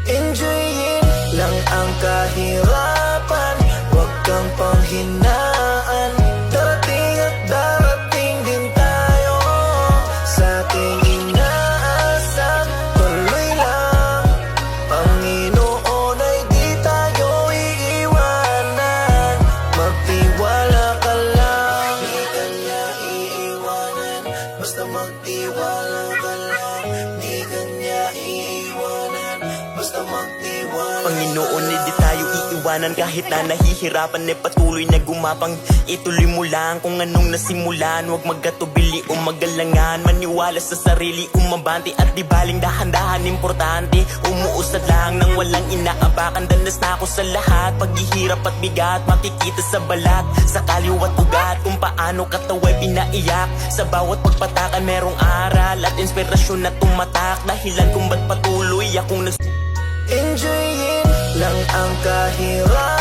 Enjoyin lang ang kahirapan, huwag kang panghinaan. Darating at darating din tayo sa ating inaasam. Tuloy lang, Panginoon ay di tayo iiwanan. Magtiwala ka lang, di ka niya iiwanan. Basta magtiwala ka lang, di ka niya iiwanan. Basta magtiwala. Panginoon, di tayo iiwanan kahit na nahihirapan, patuloy na gumapang. Ituloy mo lang kung anong nasimulan, huwag magkatubili o magalangan. Maniwala sa sarili, umabante at di baling dahan-dahan. Importante, umuusad lang nang walang inaabakan. Danas na ako sa lahat, paghihirap at bigat, makikita sa balat, sa kaliwat ugat, kung paano kataway pinaiyak. Sa bawat pagpatakan merong aral at inspirasyon na tumatak, dahilan kung ba't patuloy akong Enjoyin lang ang kahirapan,